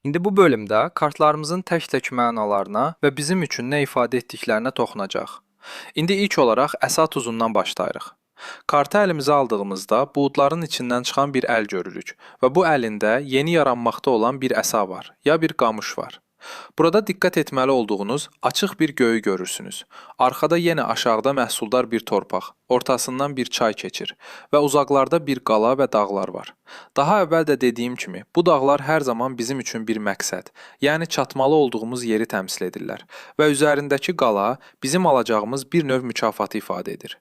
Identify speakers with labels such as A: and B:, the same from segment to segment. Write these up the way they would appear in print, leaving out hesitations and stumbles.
A: İndi bu bölümdə kartlarımızın tək-tək mənalarına və bizim üçün nə ifadə etdiklərinə toxunacaq. İndi ilk olaraq əsa tuzundan başlayırıq. Kartı əlimizə aldığımızda buludların içindən çıxan bir əl görürük və bu əlində yeni yaranmaqda olan bir əsa var, ya bir qamış var. Burada diqqət etməli olduğunuz açıq bir göyü görürsünüz. Arxada yenə aşağıda məhsuldar bir torpaq, ortasından bir çay keçir və uzaqlarda bir qala və dağlar var. Daha əvvəl də dediyim kimi, bu dağlar hər zaman bizim üçün bir məqsəd, yəni çatmalı olduğumuz yeri təmsil edirlər və üzərindəki qala bizim alacağımız bir növ mükafatı ifadə edir.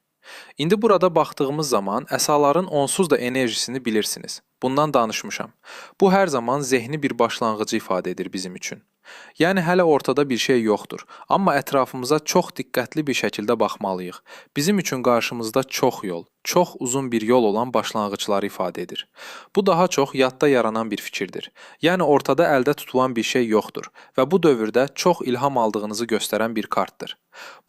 A: İndi burada baxdığımız zaman əsaların onsuz da enerjisini bilirsiniz. Bundan danışmışam. Bu hər zaman zehni bir başlanğıcı ifadə edir bizim üçün. Yəni hələ ortada bir şey yoxdur, amma ətrafımıza çox diqqətli bir şəkildə baxmalıyıq. Bizim üçün qarşımızda çox yol, çox uzun bir yol olan başlanğıcları ifadə edir. Bu daha çox yadda yaranan bir fikirdir. Yəni ortada əldə tutulan bir şey yoxdur və bu dövrdə çox ilham aldığınızı göstərən bir kartdır.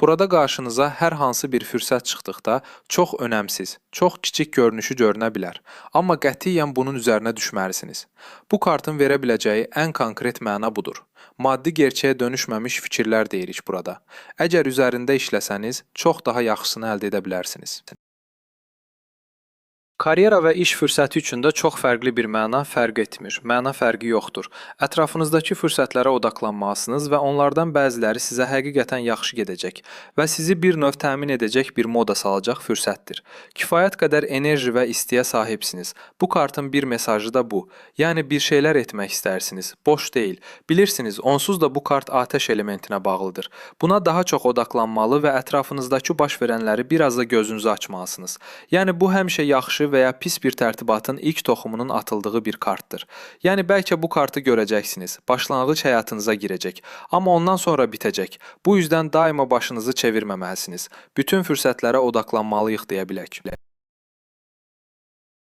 A: Burada qarşınıza hər hansı bir fürsət çıxdıqda çox önəmsiz, çox kiçik görünüşü görünə bilər, amma qətiyyən bunun üzərinə düşməlisiniz. Bu kartın verə biləcəyi ən konkret məna budur. Maddi gerçəyə dönüşməmiş fikirlər deyirik burada. Əgər üzərində işləsəniz, çox daha yaxşısını əldə edə bilərsiniz. Karyera və iş fürsəti üçün də çox fərqli bir məna fərq etmir. Məna fərqi yoxdur. Ətrafınızdakı fürsətlərə odaqlanmalısınız və onlardan bəziləri sizə həqiqətən yaxşı gedəcək və sizi bir növ təmin edəcək bir moda salacaq fürsətdir. Kifayət qədər enerji və isteyə sahibsiniz. Bu kartın bir mesajı da bu. Yəni bir şeylər etmək istərsiniz. Boş deyil. Bilirsiniz, onsuz da bu kart atəş elementinə bağlıdır. Buna daha çox odaqlanmalı və ətrafınızdakı baş verənləri biraz da gözünüzü açmalısınız. Yəni bu həmişə yaxşı və ya pis bir tərtibatın ilk toxumunun atıldığı bir kartdır. Yəni bəlkə bu kartı görəcəksiniz, başlanğıc həyatınıza girəcək, amma ondan sonra bitəcək. Bu yüzdən daima başınızı çevirməməlisiniz. Bütün fürsətlərə odaqlanmalıyıq deyə bilək.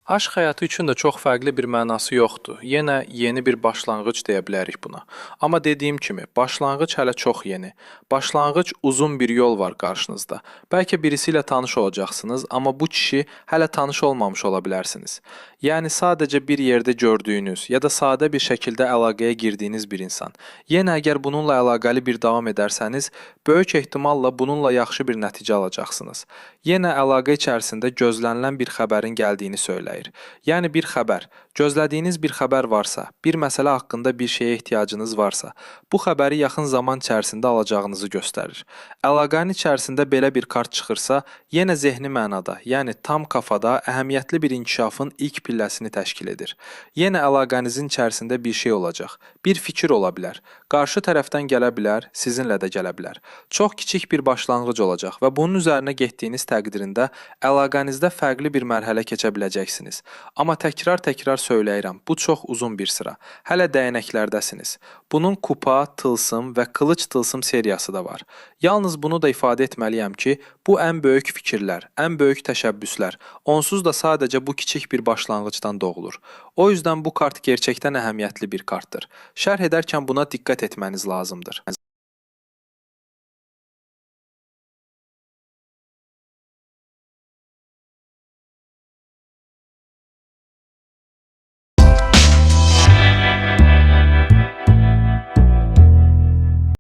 A: Aşk həyatı üçün də çox fərqli bir mənası yoxdur. Yenə yeni bir başlanğıc deyə bilərik buna. Amma dediyim kimi, başlanğıc hələ çox yeni. Başlanğıc uzun bir yol var qarşınızda. Bəlkə birisi ilə tanış olacaqsınız, amma bu kişi hələ tanış olmamış ola bilərsiniz. Yəni sadəcə bir yerdə gördüyünüz ya da sadə bir şəkildə əlaqəyə girdiyiniz bir insan. Yenə əgər bununla əlaqəli bir davam edərsəniz, böyük ehtimalla bununla yaxşı bir nəticə alacaqsınız. Yenə əlaqə içərisində gözlənilən bir xəbərin gəldiyini söyləyir. Yəni bir xəbər, gözlədiyiniz bir xəbər varsa, bir məsələ haqqında bir şeyə ehtiyacınız varsa, bu xəbəri yaxın zaman içərisində alacağınızı göstərir. Əlaqənin içərisində belə bir kart çıxırsa, yenə zehni mənada, yəni tam kafada əhəmiyyətli bir inkişafın ilk pilləsini təşkil edir. Yenə əlaqənizin içərisində bir şey olacaq, bir fikir ola bilər, qarşı tərəfdən gələ bilər, sizinlə də gələ bilər. Çox kiçik bir başlanğıc olacaq və bunun üzərinə getdiyiniz təqdirində əlaqənizdə fərqli bir mərhələ keçə biləcəksiniz. Amma təkrar-təkrar söyləyirəm, bu çox uzun bir sıra. Hələ dəyənəklərdəsiniz. Bunun kupa, tılsım və qılıc tılsım seriyası da var. Yalnız bunu da ifadə etməliyəm ki, bu ən böyük fikirlər, ən böyük təşəbbüslər, onsuz da sadəcə bu kiçik bir başlanğıcdan doğulur. O yüzden bu kart gerçəkdən əhəmiyyətli bir kartdır. Şərh edərkən buna diqqət etməniz lazımdır.